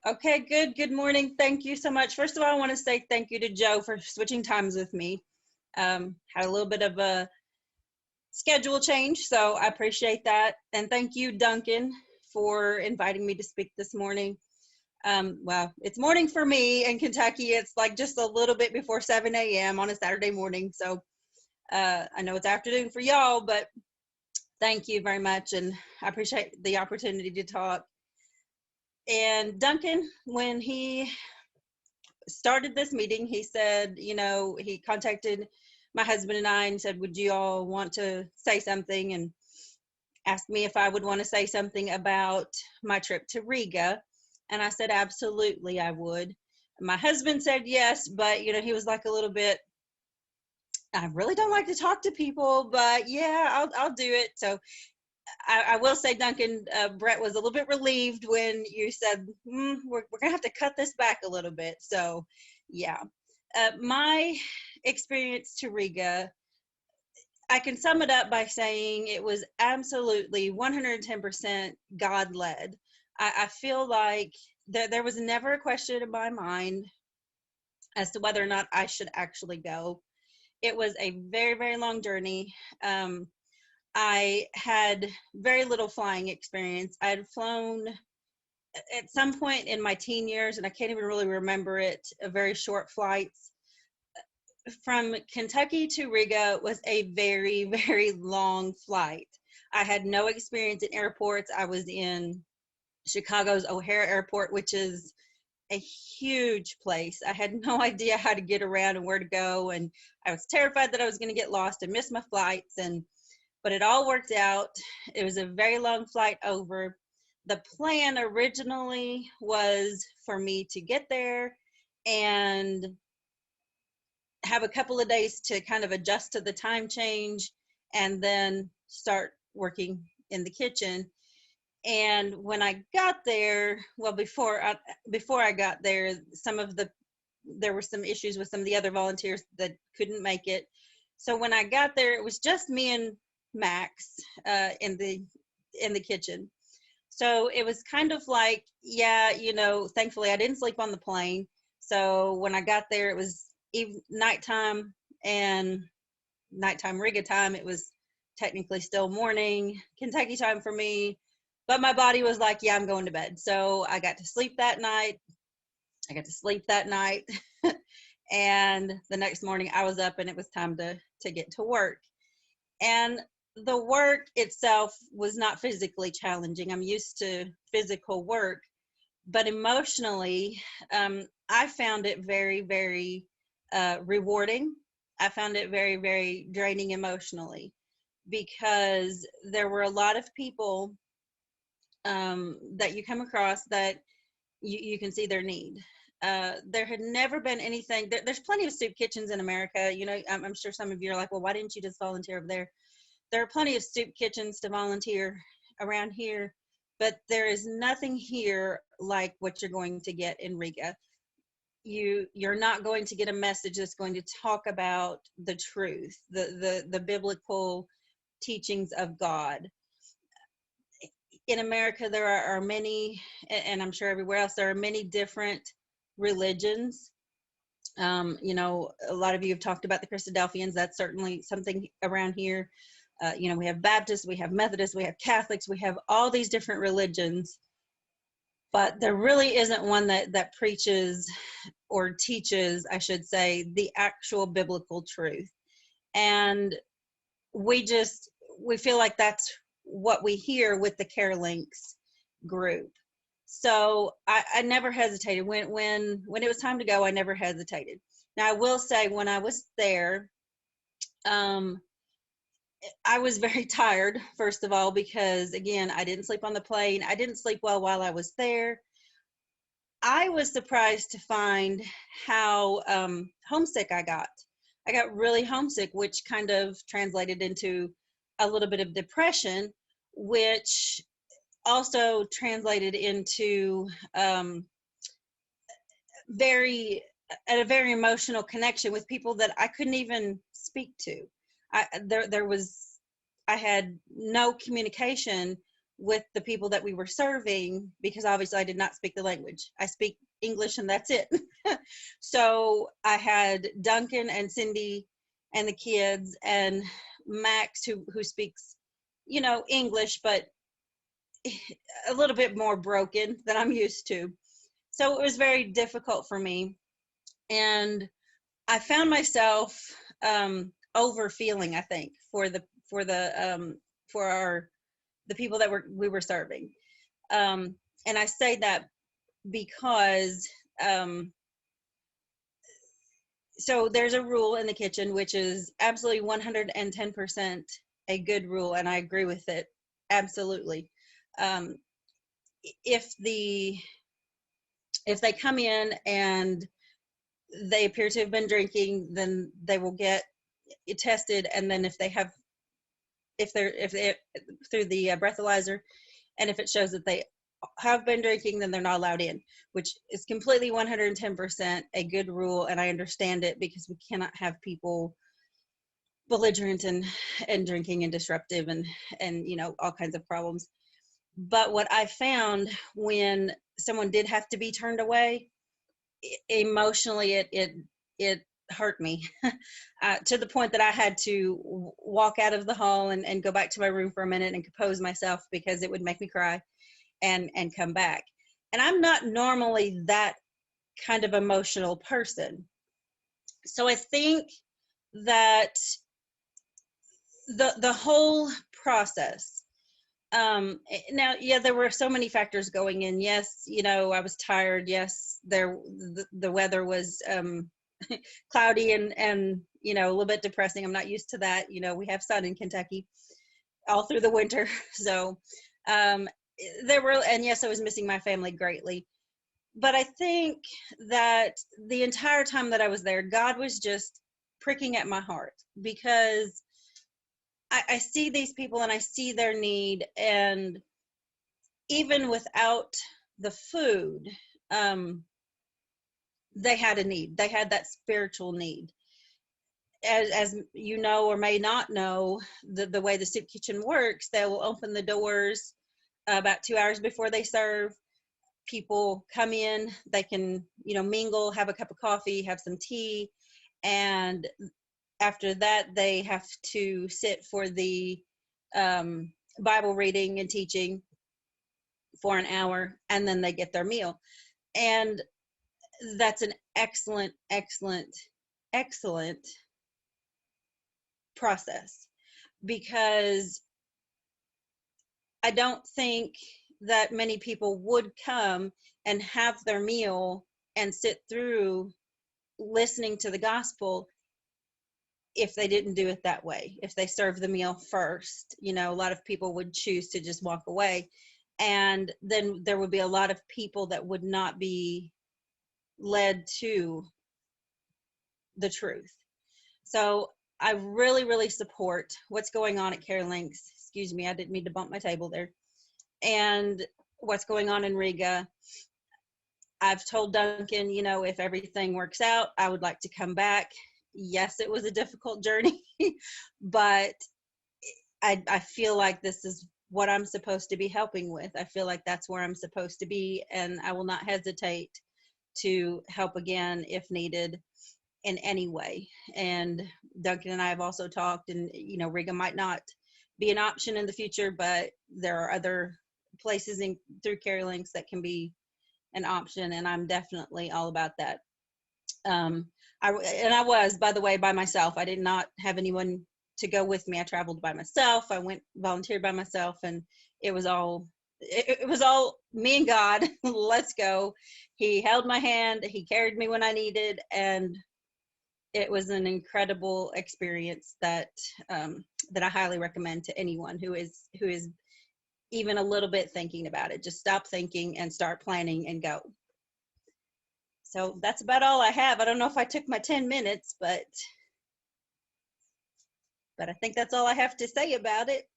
Okay, good. Good morning. Thank you so much. First of all, I want to say thank you to Joe for switching times with me. Had a little bit of a schedule change, so I appreciate that. And thank you, Duncan, for inviting me to speak this morning. Well, it's morning for me in Kentucky. It's like just a little bit before 7 a.m. on a Saturday morning. So I know it's afternoon for y'all, but thank you very much. And I appreciate the opportunity to talk. And Duncan, when he started this meeting, he said, he contacted my husband and I and said, would you all want to say something? And asked me if I would want to say something about my trip to Riga. And I said, absolutely, I would. My husband said yes, but, he was like a little bit, I really don't like to talk to people, but yeah, I'll do it. So I will say, Duncan, Brett was a little bit relieved when you said, we're going to have to cut this back a little bit. So, yeah. My experience to Riga, I can sum it up by saying it was absolutely 110% God-led. I feel like there was never a question in my mind as to whether or not I should actually go. It was a very, very long journey. I had very little flying experience. I had flown at some point in my teen years, and I can't even really remember it, a very short flights. From Kentucky to Riga was a very, very long flight. I had no experience in airports. I was in Chicago's O'Hare Airport, which is a huge place. I had no idea how to get around and where to go, and I was terrified that I was going to get lost and miss my flights, but it all worked out. It was a very long flight over. The plan originally was for me to get there and have a couple of days to kind of adjust to the time change and then start working in the kitchen. And when I got there, well, before I got there, there were some issues with some of the other volunteers that couldn't make it. So when I got there, it was just me and Max in the kitchen. So it was kind of like, yeah, thankfully I didn't sleep on the plane. So when I got there, it was nighttime, and nighttime Riga time. It was technically still morning Kentucky time for me, but my body was like, yeah, I'm going to bed. So I got to sleep that night. And the next morning I was up and it was time to get to work. And the work itself was not physically challenging. I'm used to physical work, but emotionally, I found it very, very rewarding. I found it very, very draining emotionally, because there were a lot of people that you come across that you can see their need. There had never been anything. There's plenty of soup kitchens in America. I'm sure some of you are like, well, why didn't you just volunteer over there? There are plenty of soup kitchens to volunteer around here, but there is nothing here like what you're going to get in Riga. You're not going to get a message that's going to talk about the truth, the biblical teachings of God. In America, there are many, and I'm sure everywhere else, there are many different religions. A lot of you have talked about the Christadelphians. That's certainly something around here. We have Baptists, we have Methodists, we have Catholics, we have all these different religions, but there really isn't one that preaches or teaches, I should say, the actual biblical truth. And we feel like that's what we hear with the Care Links group. So I never hesitated. When it was time to go, I never hesitated. Now, I will say, when I was there, I was very tired, first of all, because, again, I didn't sleep on the plane. I didn't sleep well while I was there. I was surprised to find how homesick I got. I got really homesick, which kind of translated into a little bit of depression, which also translated into a very emotional connection with people that I couldn't even speak to. I had no communication with the people that we were serving, because obviously I did not speak the language. I speak English and that's it. So I had Duncan and Cindy and the kids, and Max, who speaks, English, but a little bit more broken than I'm used to. So it was very difficult for me. And I found myself over feeling, I think, for the people that we were serving. And I say that because so there's a rule in the kitchen, which is absolutely 110% a good rule, and I agree with it absolutely. If they come in and they appear to have been drinking, then they will get tested, and then if they through the breathalyzer, and if it shows that they have been drinking, then they're not allowed in, which is completely 110% a good rule, and I understand it, because we cannot have people belligerent and drinking and disruptive and all kinds of problems. But what I found, when someone did have to be turned away, emotionally it hurt me to the point that I had to walk out of the hall and go back to my room for a minute and compose myself, because it would make me cry and come back. And I'm not normally that kind of emotional person. So I think that the whole process, now, yeah, there were so many factors going in. Yes, I was tired. Yes, the weather was cloudy and a little bit depressing. I'm not used to that. We have sun in Kentucky all through the winter. So and yes, I was missing my family greatly. But I think that the entire time that I was there, God was just pricking at my heart, because I see these people and I see their need, and even without the food, they had a need. They had that spiritual need. As you know, or may not know, the way the soup kitchen works, they will open the doors about 2 hours before they serve. People come in, they can, mingle, have a cup of coffee, have some tea, and after that, they have to sit for the Bible reading and teaching for an hour, and then they get their meal. And that's an excellent, excellent, excellent process, because I don't think that many people would come and have their meal and sit through listening to the gospel if they didn't do it that way. If they serve the meal first, a lot of people would choose to just walk away, and then there would be a lot of people that would not be led to the truth. So I really, really support what's going on at Care Links. Excuse me, I didn't mean to bump my table there. And what's going on in Riga. I've told Duncan, if everything works out, I would like to come back. Yes, it was a difficult journey, but I feel like this is what I'm supposed to be helping with. I feel like that's where I'm supposed to be, and I will not hesitate to help again if needed in any way. And Duncan and I have also talked, and Riga might not be an option in the future, but there are other places through Care Links that can be an option, and I'm definitely all about that. I was, by the way, by myself. I did not have anyone to go with me. I traveled by myself. I volunteered by myself, and it was all me and God. Let's go. He held my hand. He carried me when I needed, and it was an incredible experience that I highly recommend to anyone who is even a little bit thinking about it. Just stop thinking and start planning and go. So that's about all I have. I don't know if I took my 10 minutes, but I think that's all I have to say about it.